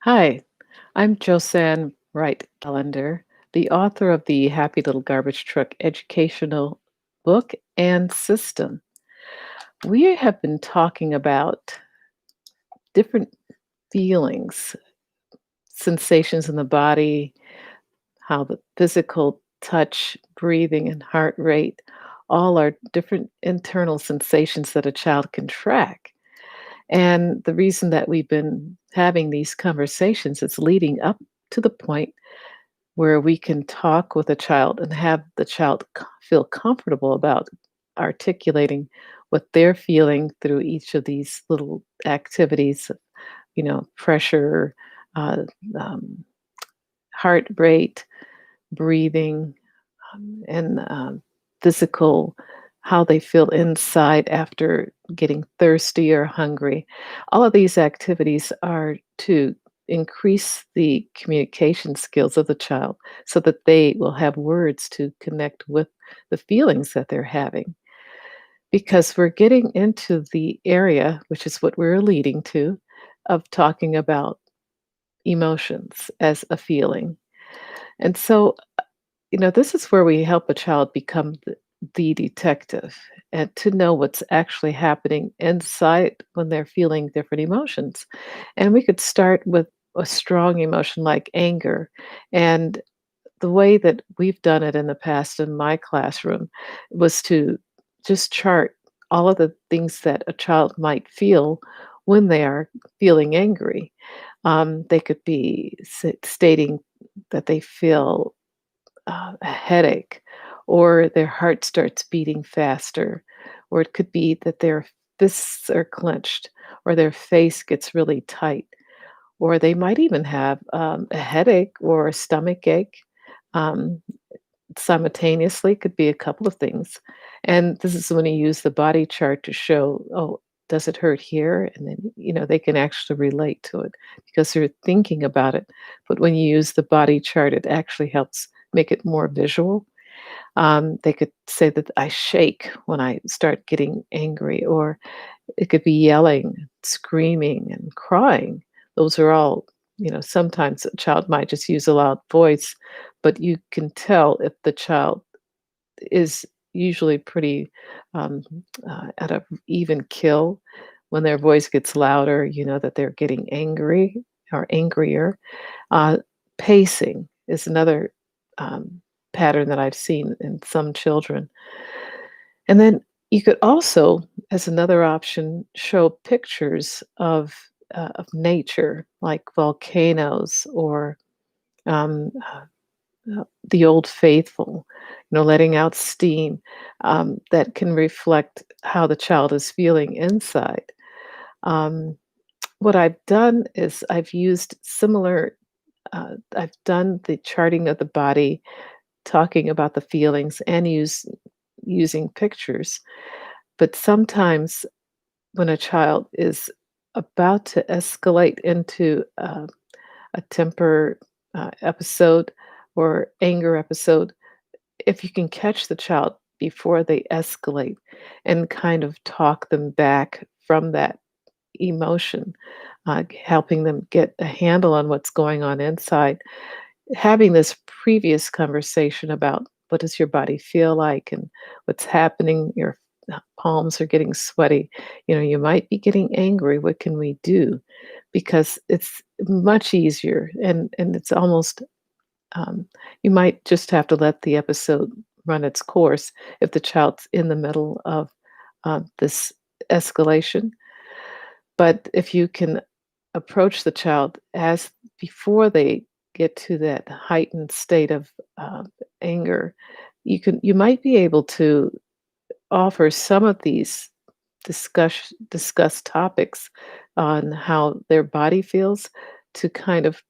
Hi, I'm Josanne Wright Callender, the author of the Happy Little Garbage Truck educational book and system. We have been talking about different feelings, sensations in the body, how the physical touch, breathing, and heart rate all are different internal sensations that a child can track. And the reason that we've been having these conversations is leading up to the point where we can talk with a child and have the child feel comfortable about articulating what they're feeling through each of these little activities, pressure, uh, um, heart rate, breathing, and physical, how they feel inside after getting thirsty or hungry. All of these activities are to increase the communication skills of the child so that they will have words to connect with the feelings that they're having. Because we're getting into the area, which is what we're leading to, of talking about emotions as a feeling. And so this is where we help a child become the detective and to know what's actually happening inside when they're feeling different emotions. And we could start with a strong emotion like anger. And the way that we've done it in the past in my classroom was to just chart all of the things that a child might feel when they are feeling angry. They could be stating that they feel a headache, or their heart starts beating faster, or it could be that their fists are clenched, or their face gets really tight, or they might even have a headache or a stomach ache. Um, Simultaneously, could be a couple of things. And this is when you use the body chart to show, oh, does it hurt here? And then, they can actually relate to it because they're thinking about it. But when you use the body chart, it actually helps make it more visual. They could say that I shake when I start getting angry, or it could be yelling, screaming, and crying. Those are all, sometimes a child might just use a loud voice, but you can tell if the child is usually pretty um, at a even kill. When their voice gets louder, you know that they're getting angry or angrier. Uh, Pacing is another pattern that I've seen in some children. And then you could also, as another option, show pictures of nature, like volcanoes or the old faithful, letting out steam that can reflect how the child is feeling inside. Um, what I've done is I've used similar. I've done the charting of the body, talking about the feelings, and using pictures. But sometimes when a child is about to escalate into a temper episode or anger episode, if you can catch the child before they escalate and kind of talk them back from that emotion, helping them get a handle on what's going on inside, having this previous conversation about what does your body feel like and what's happening, your palms are getting sweaty, you might be getting angry, what can we do? Because it's much easier, and it's almost um, you might just have to let the episode run its course if the child's in the middle of this escalation. But if you can approach the child as before they get to that heightened state of anger, you might be able to offer some of these discuss topics on how their body feels to kind of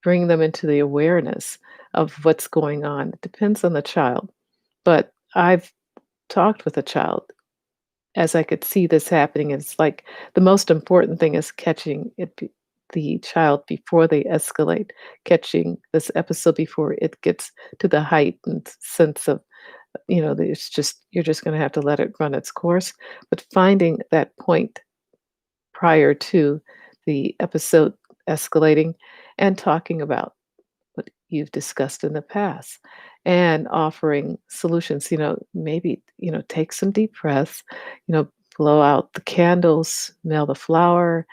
bring them into the awareness of what's going on. It depends on the child, but I've talked with a child as I could see this happening. It's like the most important thing is catching the child before they escalate, catching this episode before it gets to the heightened sense of, it's just, you're just going to have to let it run its course. But finding that point prior to the episode escalating and talking about what you've discussed in the past and offering solutions. Maybe, take some deep breaths, you know, blow out the candles, smell the flower,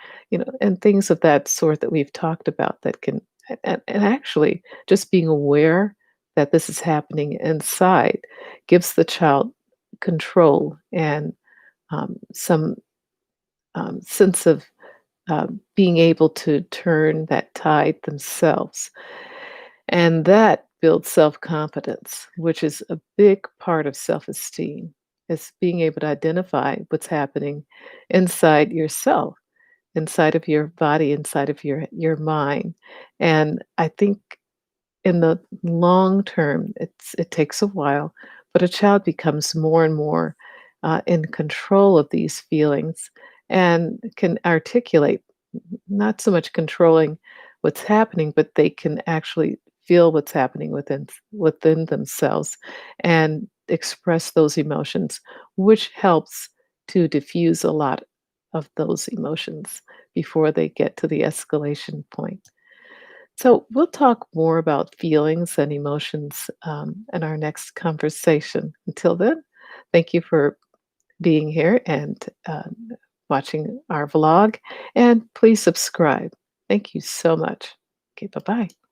and things of that sort that we've talked about that can, and actually just being aware that this is happening inside gives the child control and some sense of being able to turn that tide themselves. And that builds self confidence, which is a big part of self esteem. Is being able to identify what's happening inside yourself, inside of your body, inside of your mind. And I think in the long term, it takes a while, but a child becomes more and more in control of these feelings and can articulate, not so much controlling what's happening, but they can actually feel what's happening within themselves and express those emotions, which helps to diffuse a lot of those emotions before they get to the escalation point. So, we'll talk more about feelings and emotions in our next conversation. Until then, thank you for being here and watching our vlog. And please subscribe. Thank you so much. Okay, bye bye.